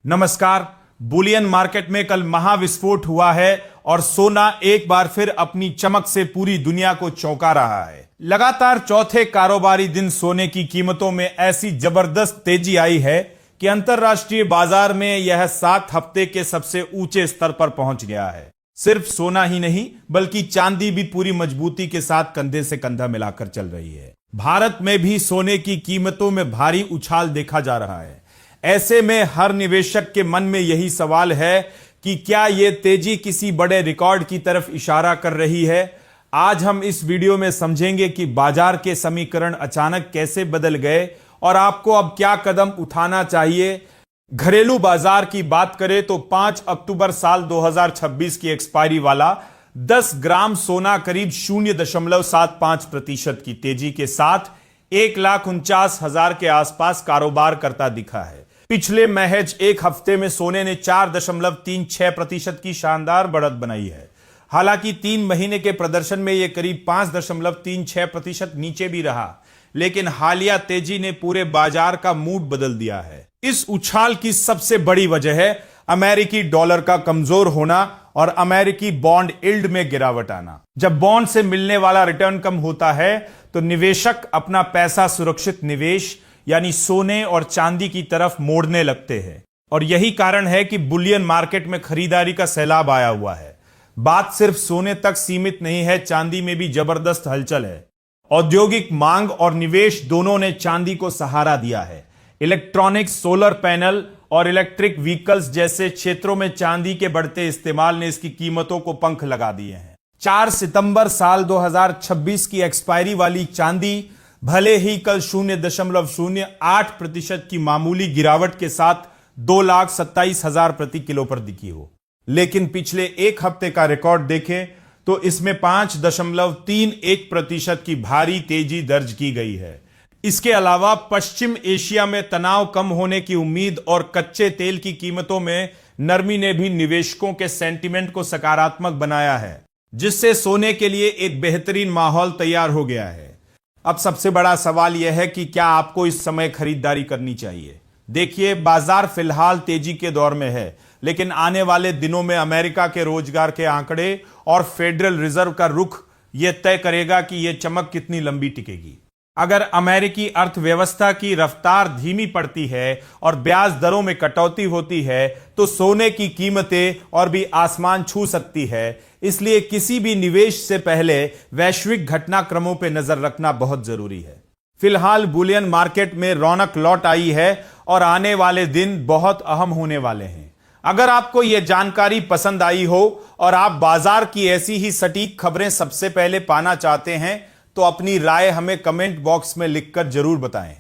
नमस्कार। Boolean market में कल महाविस्फोट हुआ है और सोना एक बार फिर अपनी चमक से पूरी दुनिया को चौंका रहा है। लगातार चौथे कारोबारी दिन सोने की कीमतों में ऐसी जबरदस्त तेजी आई है कि अंतरराष्ट्रीय बाजार में यह 7 हफ्ते के सबसे ऊंचे स्तर पर पहुंच गया है। सिर्फ सोना ही नहीं बल्कि चांदी भी पूरी मजबूती के साथ कंधे से कंधा मिलाकर चल रही है। भारत में भी सोने की कीमतों में भारी उछाल देखा जा रहा है। ऐसे में हर निवेशक के मन में यही सवाल है कि क्या यह तेजी किसी बड़े रिकॉर्ड की तरफ इशारा कर रही है। आज हम इस वीडियो में समझेंगे कि बाजार के समीकरण अचानक कैसे बदल गए और आपको अब क्या कदम उठाना चाहिए। घरेलू बाजार की बात करें तो 5 अक्टूबर साल 2026 की एक्सपायरी वाला 10 ग्राम सोना करीब 0.75% की तेजी के साथ 1,49,000 के आसपास कारोबार करता दिखा है। पिछले महज एक हफ्ते में सोने ने 4.36% की शानदार बढ़त बनाई है। हालांकि 3 महीने के प्रदर्शन में यह करीब 5.36% नीचे भी रहा, लेकिन हालिया तेजी ने पूरे बाजार का मूड बदल दिया है। इस उछाल की सबसे बड़ी वजह है अमेरिकी डॉलर का कमजोर होना और अमेरिकी बॉन्ड यील्ड में गिरावट आना। जब बॉन्ड से मिलने वाला रिटर्न कम होता है तो निवेशक अपना पैसा सुरक्षित निवेश यानी सोने और चांदी की तरफ मोड़ने लगते हैं और यही कारण है कि बुलियन मार्केट में खरीदारी का सैलाब आया हुआ है। बात सिर्फ सोने तक सीमित नहीं है, चांदी में भी जबरदस्त हलचल है। औद्योगिक मांग और निवेश दोनों ने चांदी को सहारा दिया है। इलेक्ट्रॉनिक्स, सोलर पैनल और इलेक्ट्रिक व्हीकल्स जैसे क्षेत्रों में चांदी के बढ़ते इस्तेमाल ने इसकी कीमतों को पंख लगा दिए हैं। 4 सितंबर साल 2026 की एक्सपायरी वाली चांदी भले ही कल 0.08% की मामूली गिरावट के साथ 2,27,000 प्रति किलो पर दिखी हो, लेकिन पिछले एक हफ्ते का रिकॉर्ड देखें तो इसमें 5.31% की भारी तेजी दर्ज की गई है। इसके अलावा पश्चिम एशिया में तनाव कम होने की उम्मीद और कच्चे तेल की कीमतों में नरमी ने भी निवेशकों के सेंटीमेंट को सकारात्मक बनाया है, जिससे सोने के लिए एक बेहतरीन माहौल तैयार हो गया है। अब सबसे बड़ा सवाल यह है कि क्या आपको इस समय खरीदारी करनी चाहिए। देखिए, बाजार फिलहाल तेजी के दौर में है, लेकिन आने वाले दिनों में अमेरिका के रोजगार के आंकड़े और फेडरल रिजर्व का रुख यह तय करेगा कि यह चमक कितनी लंबी टिकेगी। अगर अमेरिकी अर्थव्यवस्था की रफ्तार धीमी पड़ती है और ब्याज दरों में कटौती होती है तो सोने की कीमतें और भी आसमान छू सकती है। इसलिए किसी भी निवेश से पहले वैश्विक घटनाक्रमों पर नजर रखना बहुत जरूरी है। फिलहाल बुलियन मार्केट में रौनक लौट आई है और आने वाले दिन बहुत अहम होने वाले हैं। अगर आपको यह जानकारी पसंद आई हो और आप बाजार की ऐसी ही सटीक खबरें सबसे पहले पाना चाहते हैं तो अपनी राय हमें कमेंट बॉक्स में लिखकर जरूर बताएं।